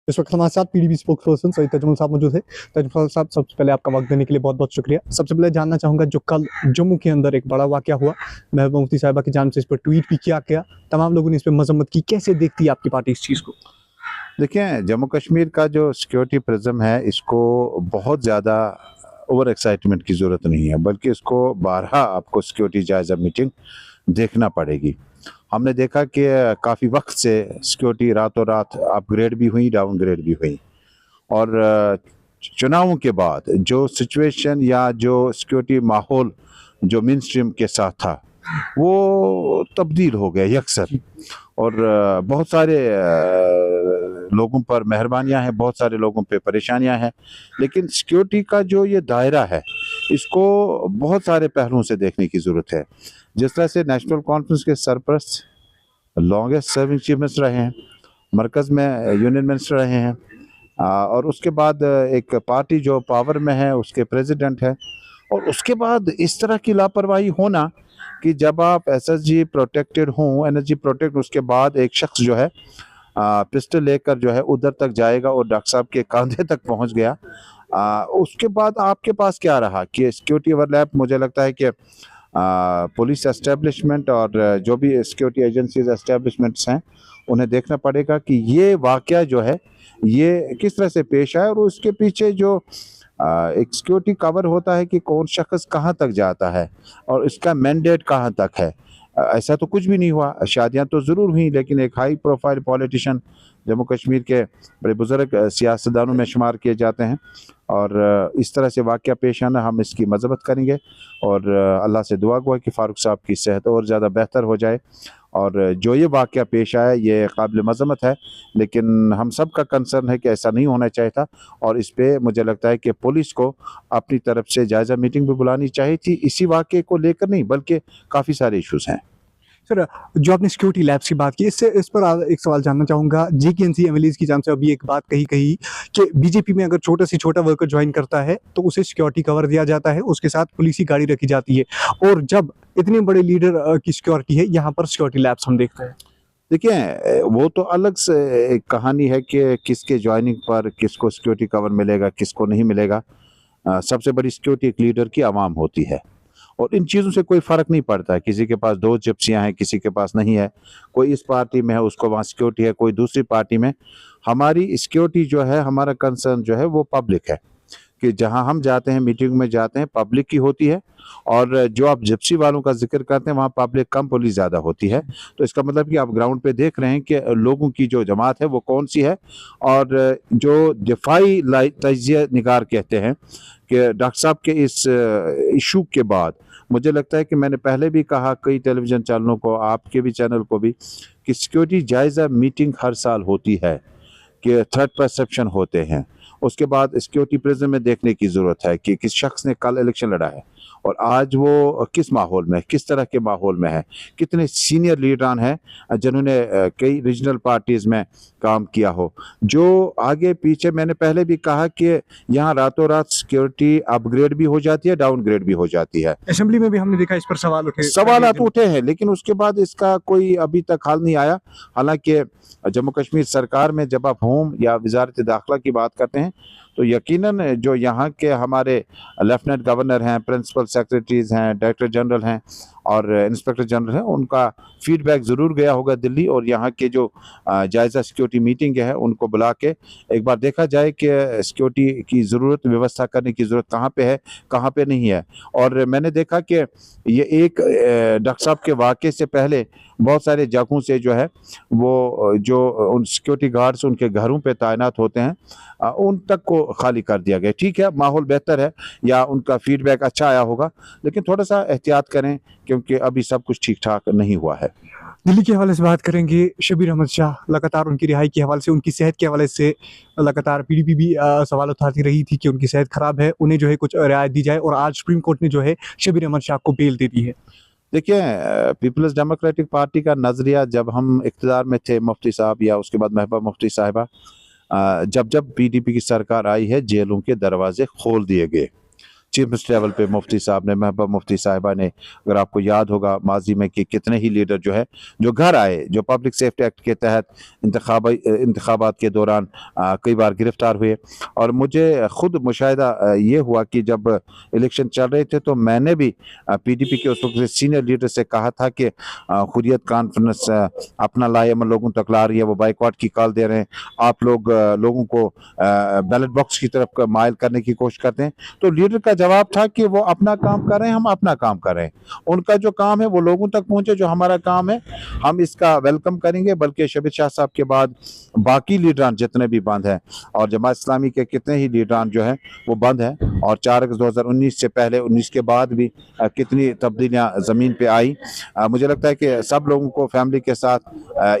इस वक्त हमारे साथ PDP spokesperson Syed Tajamul साहब मौजूद है। तजमुल साहब, सबसे पहले आपका वक्त देने के लिए बहुत बहुत शुक्रिया। सबसे पहले जानना चाहूँगा, जो कल जम्मू के अंदर एक बड़ा वाक़या हुआ, महबूबा मुफ्ती साहिबा की जानिब से इस पर ट्वीट भी किया गया, तमाम लोगों ने इस पर मजम्मत की। कैसे देखती है आपकी पार्टी इस चीज़ को? देखिए, जम्मू कश्मीर का जो सिक्योरिटी प्रिज्म है, इसको बहुत ज़्यादा ओवर एक्साइटमेंट की ज़रूरत नहीं है, बल्कि इसको बारहा आपको सिक्योरिटी जायज़ा मीटिंग देखना पड़ेगी। हमने देखा कि काफ़ी वक्त से सिक्योरिटी रातों रात अपग्रेड भी हुई, डाउनग्रेड भी हुई, और चुनावों के बाद जो सिचुएशन या जो सिक्योरिटी माहौल जो मेन स्ट्रीम के साथ था, वो तब्दील हो गया यकसर। और बहुत सारे लोगों पर मेहरबानियां हैं, बहुत सारे लोगों पे परेशानियां हैं, लेकिन सिक्योरिटी का जो ये दायरा है, इसको बहुत सारे पहलुओं से देखने की ज़रूरत है। जिस तरह से नेशनल कॉन्फ्रेंस के सरपरस्त लॉन्गेस्ट सर्विंग चीफ मिनिस्टर रहे हैं, मरकज़ में यूनियन मिनिस्टर रहे हैं, और उसके बाद एक पार्टी जो पावर में है उसके प्रेसिडेंट है, और उसके बाद इस तरह की लापरवाही होना कि जब आप एसएसजी प्रोटेक्टेड हों, एनर्जी प्रोटेक्ट, उसके बाद एक शख्स जो है पिस्टल लेकर जो है उधर तक जाएगा और डॉक्टर साहब के कंधे तक पहुंच गया। उसके बाद आपके पास क्या रहा कि सिक्योरिटी ओवरलैप। मुझे लगता है कि पुलिस एस्टेब्लिशमेंट और जो भी सिक्योरिटी एजेंसीज एस्टेब्लिशमेंट्स हैं, उन्हें देखना पड़ेगा कि ये वाक़या जो है ये किस तरह से पेश आया, और उसके पीछे जो एक सिक्योरिटी कवर होता है कि कौन शख्स कहाँ तक जाता है और इसका मैंडेट कहाँ तक है। ऐसा तो कुछ भी नहीं हुआ। शादियां तो ज़रूर हुई, लेकिन एक high profile politician Jammu Kashmir के बड़े बुजुर्ग सियासतदानों में शुमार किए जाते हैं, और इस तरह से वाक़या पेश आना, हम इसकी मज़म्मत करेंगे और अल्लाह से दुआ गो है कि फ़ारूक साहब की सेहत और ज़्यादा बेहतर हो जाए। और जो ये वाक़या पेश आया ये काबिल मज़म्मत है, लेकिन हम सब का कंसर्न है कि ऐसा नहीं होना चाहिए था, और इस पे मुझे लगता है कि पुलिस को अपनी तरफ से जायज़ा मीटिंग भी बुलानी चाहिए थी, इसी वाक़े को लेकर नहीं, बल्कि काफ़ी सारे इशूज़ हैं। सर, जो आपने सिक्योरिटी लैब्स की बात की, इससे इस पर एक सवाल जानना चाहूँगा। जेकेएनसी एमएलएज़ की जानिब से अभी एक बात कही कि बीजेपी में अगर छोटा से छोटा वर्कर ज्वाइन करता है तो उसे सिक्योरिटी कवर दिया जाता है, उसके साथ पुलिस की गाड़ी रखी जाती है, और जब इतने बड़े लीडर की सिक्योरिटी है, यहाँ पर सिक्योरिटी लैब्स हम देखते हैं। देखिए, वो तो अलग से एक कहानी है कि किसके ज्वाइनिंग पर किसको सिक्योरिटी कवर मिलेगा, किसको नहीं मिलेगा। सबसे बड़ी सिक्योरिटी एक लीडर की आवाम होती है, और इन चीज़ों से कोई फ़र्क नहीं पड़ता है। किसी के पास 2 जिप्सियाँ हैं, किसी के पास नहीं है, कोई इस पार्टी में है उसको वहाँ सिक्योरिटी है, कोई दूसरी पार्टी में। हमारी सिक्योरिटी जो है, हमारा कंसर्न जो है वो पब्लिक है, कि जहाँ हम जाते हैं, मीटिंग में जाते हैं, पब्लिक की होती है। और जो आप जिप्सी वालों का जिक्र करते हैं, वहाँ पब्लिक कम, पुलिस ज़्यादा होती है। तो इसका मतलब कि आप ग्राउंड पे देख रहे हैं कि लोगों की जो जमात है वो कौन सी है, और जो दिफाई तजिया निगार कहते हैं कि डॉक्टर साहब के इस इशू के बाद, मुझे लगता है कि मैंने पहले भी कहा कई टेलीविज़न चैनलों को, आपके भी चैनल को भी, कि सिक्योरिटी जायज़ा मीटिंग हर साल होती है, कि थ्रेट परसेप्शन होते हैं, उसके बाद सिक्योरिटी प्रिज्म में देखने की ज़रूरत है कि किस शख्स ने कल इलेक्शन लड़ा है और आज वो किस माहौल में, किस तरह के माहौल में है, कितने सीनियर लीडरान हैं जिन्होंने कई रीजनल पार्टीज़ में काम किया हो, जो आगे पीछे। मैंने पहले भी कहा कि यहाँ रातों रात सिक्योरिटी अपग्रेड भी हो जाती है, डाउनग्रेड भी हो जाती है। असेंबली में भी हमने देखा इस पर सवालात उठे हैं, लेकिन उसके बाद इसका कोई अभी तक हल नहीं आया। हालांकि जम्मू कश्मीर सरकार में जब आप होम या वजारत दाखिला की बात करते हैं, तो यकीनन जो यहाँ के हमारे लेफ्टिनेंट गवर्नर हैं, प्रिंसिपल सेक्रेटरीज हैं, डायरेक्टर जनरल हैं और इंस्पेक्टर जनरल हैं, उनका फीडबैक ज़रूर गया होगा दिल्ली, और यहाँ के जो जायज़ा सिक्योरिटी मीटिंग है उनको बुला के एक बार देखा जाए कि सिक्योरिटी की ज़रूरत, व्यवस्था करने की ज़रूरत कहाँ पे है, कहाँ पे नहीं है। और मैंने देखा कि ये एक डॉक्टर साहब के वाक़े से पहले बहुत सारे जगहों से जो है वो जो उन सिक्योरिटी गार्ड्स उनके घरों पे तैनात होते हैं, उन तक को खाली कर दिया गया। ठीक है, माहौल बेहतर है या उनका फीडबैक अच्छा आया होगा, लेकिन थोड़ा सा एहतियात करें, क्योंकि अभी सब कुछ ठीक ठाक नहीं हुआ है। दिल्ली के हवाले से बात करेंगे। शबीर अहमद शाह, लगातार उनकी रिहाई के हवाले से, उनकी सेहत के हवाले से लगातार पीडीपी भी सवाल उठाती रही थी कि उनकी सेहत खराब है, उन्हें जो है कुछ रियायत दी जाए, और आज सुप्रीम कोर्ट ने जो है शबीर अहमद शाह को बेल दे दी है। देखिए, पीपल्स डेमोक्रेटिक पार्टी का नज़रिया, जब हम इक़्तिदार में थे, मुफ्ती साहब या उसके बाद महबूबा मुफ्ती साहिबा, जब जब पीडीपी की सरकार आई है, जेलों के दरवाजे खोल दिए गए, चीफ मिनिस्टर लेवल पे मुफ्ती साहब ने, महबूबा मुफ्ती साहिबा ने, अगर आपको याद होगा माजी में कि कितने ही लीडर जो है जो घर आए, जो पब्लिक सेफ्टी एक्ट के तहत इंतखाबात के दौरान कई बार गिरफ्तार हुए। और मुझे खुद मुशाहिदा ये हुआ कि जब इलेक्शन चल रहे थे तो मैंने भी पीडीपी के उस वक्त सीनियर लीडर से कहा था कि हुर्रियत कॉन्फ्रेंस अपना लाएमन लोगों तक ला रही है, वो बाइकआउट की कॉल दे रहे हैं, आप लोग लोगों को बैलेट बॉक्स की तरफ माइल करने की कोशिश करते हैं। तो लीडर का जवाब था कि वो अपना काम कर रहे हैं, हम अपना काम कर रहे हैं, उनका जो काम है वो लोगों तक पहुंचे, जो हमारा काम है हम इसका वेलकम करेंगे। बल्कि शबीर शाह साहब के बाद बाकी लीडरान जितने भी बंद हैं, और जमात इस्लामी के कितने ही लीडरान जो हैं वो बंद हैं। और 4 अगस्त 2019 से पहले 19 के बाद भी कितनी तब्दीलियां ज़मीन पे आई। मुझे लगता है कि सब लोगों को फैमिली के साथ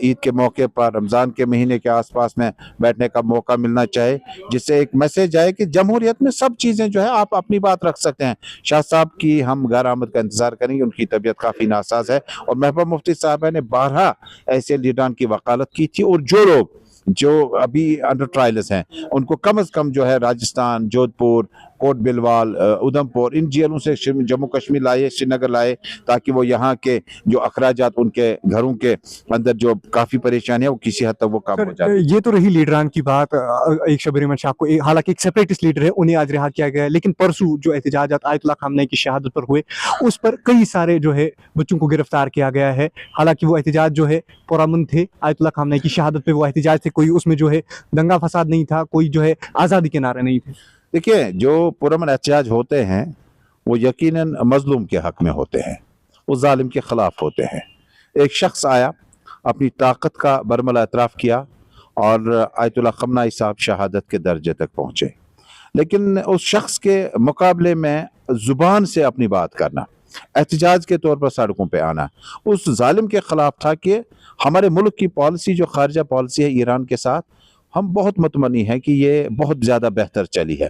ईद के मौके पर, रमज़ान के महीने के आसपास में बैठने का मौका मिलना चाहिए, जिससे एक मैसेज आए कि जमहूरियत में सब चीज़ें जो है आप अपनी बात रख सकते हैं। शाह साहब की हम घर आमद का इंतजार करेंगे, उनकी तबीयत काफ़ी नासाज है। और महबूबा मुफ्ती साहबा ने 12 ऐसे लीडरान की वकालत की थी, और जो लोग जो अभी अंडर ट्रायल्स हैं उनको कम से कम जो है राजस्थान, जोधपुर, कोट बिलवाल, उधमपुर, इन जेलों से जम्मू कश्मीर लाए, श्रीनगर लाए, ताकि वो यहाँ के जो अखराजात उनके घरों के अंदर जो काफ़ी परेशानी है वो किसी हद तक वो कम हो जाए। ये तो रही लीडरान की बात। एक शबीर अहमद शाह को हालांकि एक सेपरेटिस्ट लीडर है, उन्हें आज रिहा किया गया है, लेकिन परसों जो एहतजाजात आयतुल्लाह खामनेई की शहादत पर हुए उस पर कई सारे जो है बच्चों को गिरफ्तार किया गया है। हालांकि वो एहतजाज जो है पुरअमन थे, आयतुल्लाह खामनेई की शहादत पे वो एहतजाज थे, कोई उसमें जो है दंगा फसाद नहीं था, कोई जो है आज़ादी के नारे नहीं थे। देखिए, जो पुरअमन एहतजाज होते हैं वो यकीनन मजलूम के हक में होते हैं, वो जालिम के खिलाफ होते हैं। एक शख्स आया, अपनी ताकत का बरमला एतराफ़ किया और आयतुल्लाह खामनेई साहब शहादत के दर्जे तक पहुँचे। लेकिन उस शख्स के मुकाबले में ज़ुबान से अपनी बात करना, एहतजाज के तौर पर सड़कों पे आना, उस जालिम के ख़िलाफ़ था कि हमारे मुल्क की पॉलिसी जो खारजा पॉलिसी है ईरान के साथ, हम बहुत मुतमनी हैं कि ये बहुत ज़्यादा बेहतर चली है।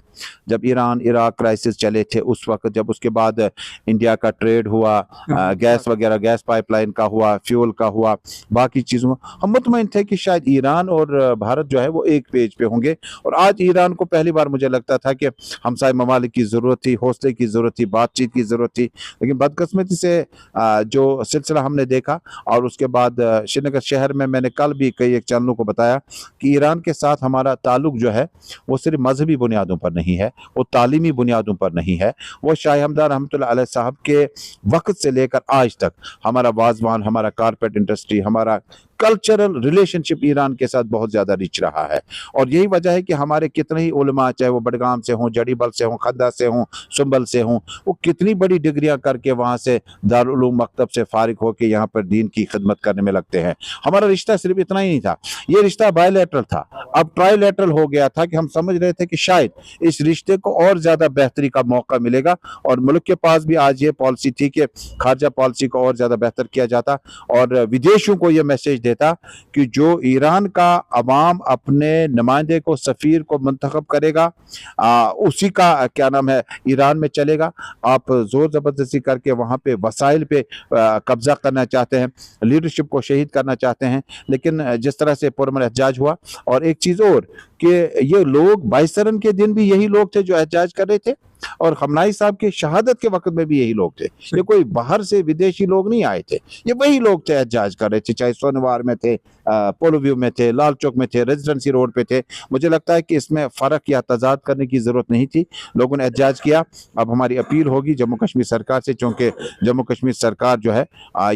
जब ईरान इराक क्राइसिस चले थे उस वक्त, जब उसके बाद इंडिया का ट्रेड हुआ, गैस वगैरह, गैस पाइपलाइन का हुआ, फ्यूल का हुआ, बाकी चीज़ों, हम मुतमईन थे कि शायद ईरान और भारत जो है वो एक पेज पे होंगे। और आज ईरान को पहली बार मुझे लगता था कि हमसाय ममालिक की ज़रूरत थी, हौसले की ज़रूरत थी, बातचीत की ज़रूरत थी। लेकिन बदकिस्मती से जो सिलसिला हमने देखा, और उसके बाद श्रीनगर शहर में मैंने कल भी कई एक चैनलों को बताया कि ईरान के साथ हमारा ताल्लुक जो है वो सिर्फ मजहबी बुनियादों पर नहीं है, वो तालीमी बुनियादों पर नहीं है। वो शाह हमदान रहमतुल्लाह अलैह साहब के वक्त से लेकर आज तक हमारा वाजवान, हमारा कारपेट इंडस्ट्री, हमारा कल्चरल रिलेशनशिप ईरान के साथ बहुत ज़्यादा रिच रहा है। और यही वजह है कि हमारे कितने ही उलमा, चाहे वो बडगाम से हों, जड़ीबल से हों, खद्दा से हों, सुंबल से हों, वो कितनी बड़ी डिग्रियां करके वहाँ से दारुल उलूम मकतब से फारिग होकर यहाँ पर दीन की खिदमत करने में लगते हैं। हमारा रिश्ता सिर्फ इतना ही नहीं था, ये रिश्ता बायलैटरल था, अब ट्राइलैटरल हो गया था कि हम समझ रहे थे कि शायद इस रिश्ते को और ज़्यादा बेहतरी का मौका मिलेगा। और मुल्क के पास भी आज ये पॉलिसी थी कि खारजा पॉलिसी को और ज़्यादा बेहतर किया जाता, और विदेशों को ये मैसेज देता कि जो ईरान का अवाम अपने नुमाइंदे को, सफ़ीर को मुंतखब करेगा, उसी का क्या नाम है ईरान में चलेगा। आप ज़ोर ज़बरदस्ती करके वहाँ पे वसाइल पे कब्ज़ा करना चाहते हैं, लीडरशिप को शहीद करना चाहते हैं। लेकिन जिस तरह से पुरअमन एहतजाज हुआ, और एक चीज़ और कि ये लोग 22 रन के दिन भी यही लोग थे जो एहतजाज कर रहे थे, और खामनेई साहब के शहादत के वक्त में भी यही लोग थे। ये कोई बाहर से विदेशी लोग नहीं आए थे, ये वही लोग थे एहतजाज कर रहे थे, चाहे सोनवार में थे, पोलो व्यू में थे, लाल चौक में थे, रेजिडेंसी रोड पे थे। मुझे लगता है कि इसमें फ़र्क या तजाद करने की ज़रूरत नहीं थी, लोगों ने एहतजाज किया। अब हमारी अपील होगी जम्मू कश्मीर सरकार से, चूँकि जम्मू कश्मीर सरकार जो है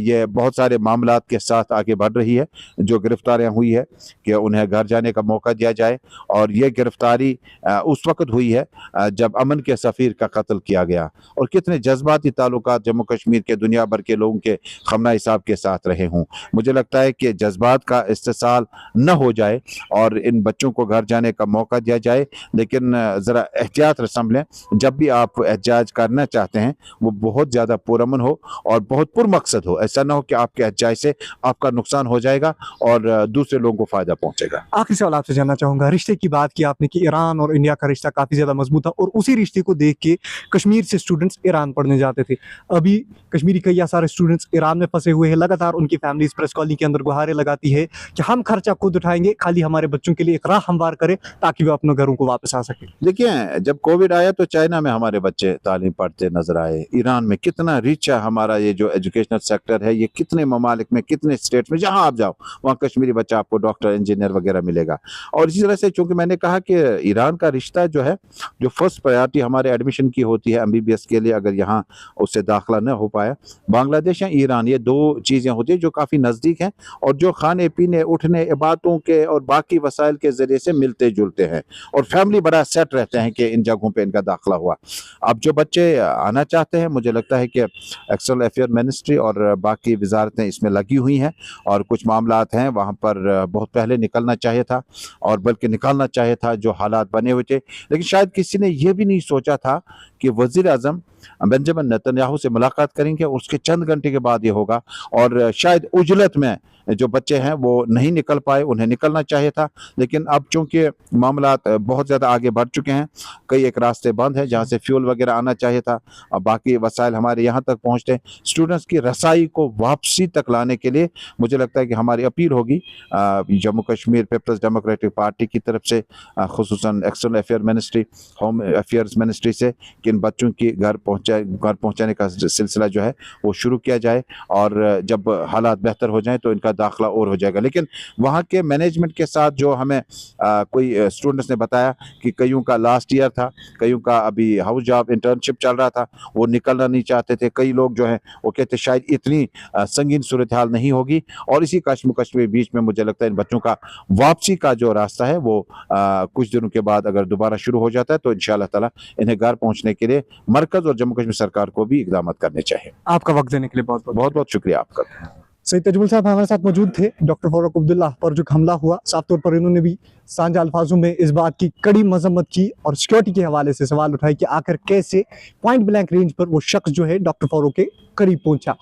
ये बहुत सारे मामलात के साथ आगे बढ़ रही है। जो गिरफ्तारियाँ हुई है कि उन्हें घर जाने का मौका दिया जाए, और ये गिरफ्तारी उस वक्त हुई है जब अमन के सफ़ीर का कत्ल किया गया, और कितने जज्बाती ताल्लुकात जम्मू कश्मीर के दुनिया भर के लोगों के खामनेई साहब के साथ रहे हों। मुझे लगता है कि जज्बात का इस्तेसाल न हो जाए और इन बच्चों को घर जाने का मौका दिया जाए। लेकिन ज़रा एहतियात संभलें, जब भी आप एहतजाज करना चाहते हैं वो बहुत ज़्यादा पुरअमन हो और बहुत पुरमकसद हो। ऐसा ना हो कि आपके एहतजाज से आपका नुकसान हो जाएगा और दूसरे लोगों को फ़ायदा पहुँचेगा। आखिरी सवाल आपसे जानना चाहूँगा, रिश्ते की बात की आपने कि ईरान और इंडिया का रिश्ता काफ़ी ज़्यादा मजबूत था, और उसी रिश्ते को देख देख के कश्मीर से स्टूडेंट्स ईरान पढ़ने जाते थे। अभी कश्मीरी कई सारे स्टूडेंट्स ईरान में फंसे हुए हैं। लगातार उनकी फैमिलीज प्रेस कॉलोनी के अंदर गुहारें लगाती है कि हम खर्चा खुद उठाएंगे, खाली हमारे बच्चों के लिए एक राह हमवार करें ताकि वे अपने घरों को वापस आ सके। देखिए, जब कोविड आया तो चाइना में हमारे बच्चे तालीम पढ़ते नजर आए। ईरान में कितना रिच है हमारा ये जो एजुकेशनल सेक्टर है, ये कितने ममालिक में, कितने स्टेट्स में जहां आप जाओ वहां कश्मीरी बच्चा आपको डॉक्टर, इंजीनियर वगैरह मिलेगा। और इसी तरह से चूंकि मैंने कहा कि ईरान का रिश्ता जो है, जो फर्स्ट प्रायोरिटी हमारे एडमिशन की होती है MBBS के लिए, अगर यहाँ उससे दाखिला न हो पाया, बांग्लादेश या ईरान, ये दो चीजें होती है जो काफी नजदीक हैं और जो खाने पीने, उठने, इबादतों के और बाकी वसाइल के जरिए से मिलते जुलते हैं और फैमिली बड़ा सेट रहते हैं कि इन जगहों पे इनका दाखिला हुआ। अब जो बच्चे आना चाहते हैं, मुझे लगता है कि एक्सटर्नल अफेयर मिनिस्ट्री और बाकी वजारतें इसमें लगी हुई हैं और कुछ मामलात हैं वहाँ पर बहुत पहले निकलना चाहिए था और बल्कि निकालना चाहिए था जो हालात बने हुए थे। लेकिन शायद किसी ने यह भी नहीं सोचा था कि वजीर आजम बेंजामिन नेतन्याहू से मुलाकात करेंगे और उसके चंद घंटे के बाद ये होगा और शायद उजलत में जो बच्चे हैं वो नहीं निकल पाए, उन्हें निकलना चाहिए था। लेकिन अब चूंकि मामलात बहुत ज़्यादा आगे बढ़ चुके हैं, कई एक रास्ते बंद हैं जहाँ से फ्यूल वगैरह आना चाहिए था और बाकी वसाइल हमारे यहाँ तक पहुँचते हैं। स्टूडेंट्स की रसाई को वापसी तक लाने के लिए मुझे लगता है कि हमारी अपील होगी Jammu Kashmir Peoples Democratic Party की तरफ से, खुसूसन external affair ministry, home affairs ministry से, कि इन बच्चों की घर पहुँचाने का सिलसिला जो है वो शुरू किया जाए और जब हालात बेहतर हो जाएं तो इनका दाखिला और हो जाएगा। लेकिन वहाँ के मैनेजमेंट के साथ जो हमें कोई स्टूडेंट्स ने बताया कि कईयों का लास्ट ईयर था, कईयों का अभी हाउस जॉब इंटर्नशिप चल रहा था, वो निकलना नहीं चाहते थे। कई लोग जो हैं वो कहते शायद इतनी संगीन सूरत हाल नहीं होगी और इसी कश्मकश के बीच में मुझे लगता है इन बच्चों का वापसी का जो रास्ता है वो कुछ दिनों के बाद अगर दोबारा शुरू हो जाता है तो इंशाअल्लाह ताला इन्हें घर पहुँचने के लिए मरकज और जम्मू कश्मीर सरकार को भी इकदाम करने चाहिए। आपका वक्त देने के लिए बहुत बहुत बहुत शुक्रिया आपका। सईद तजमुल साहब हमारे साथ मौजूद थे। डॉक्टर फारूक अब्दुल्ला पर जो हमला हुआ, साफ तौर पर इन्होंने भी साझा अल्फाजों में इस बात की कड़ी मजम्मत की और सिक्योरिटी के हवाले से सवाल उठाए कि आखिर कैसे पॉइंट ब्लैंक रेंज पर वो शख्स जो है डॉक्टर फारूक के करीब पहुंचा।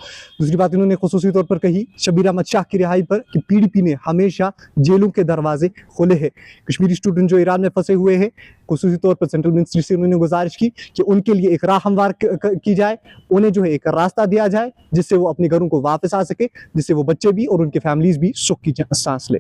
दूसरी बात इन्होंने खुसूसी तौर पर कही शबीर अहमद शाह की रिहाई पर कि PDP ने हमेशा जेलों के दरवाजे खोले हैं। कश्मीरी स्टूडेंट जो ईरान में फंसे हुए हैं, खुसूसी तौर पर सेंट्रल मिनिस्ट्री से उन्होंने गुजारिश की कि उनके लिए एक राह हमवार की जाए, उन्हें जो है एक रास्ता दिया जाए जिससे वो अपने घरों को वापस आ सके, जिससे वो बच्चे भी और उनके फैमिलीज भी सुख की सांस ले।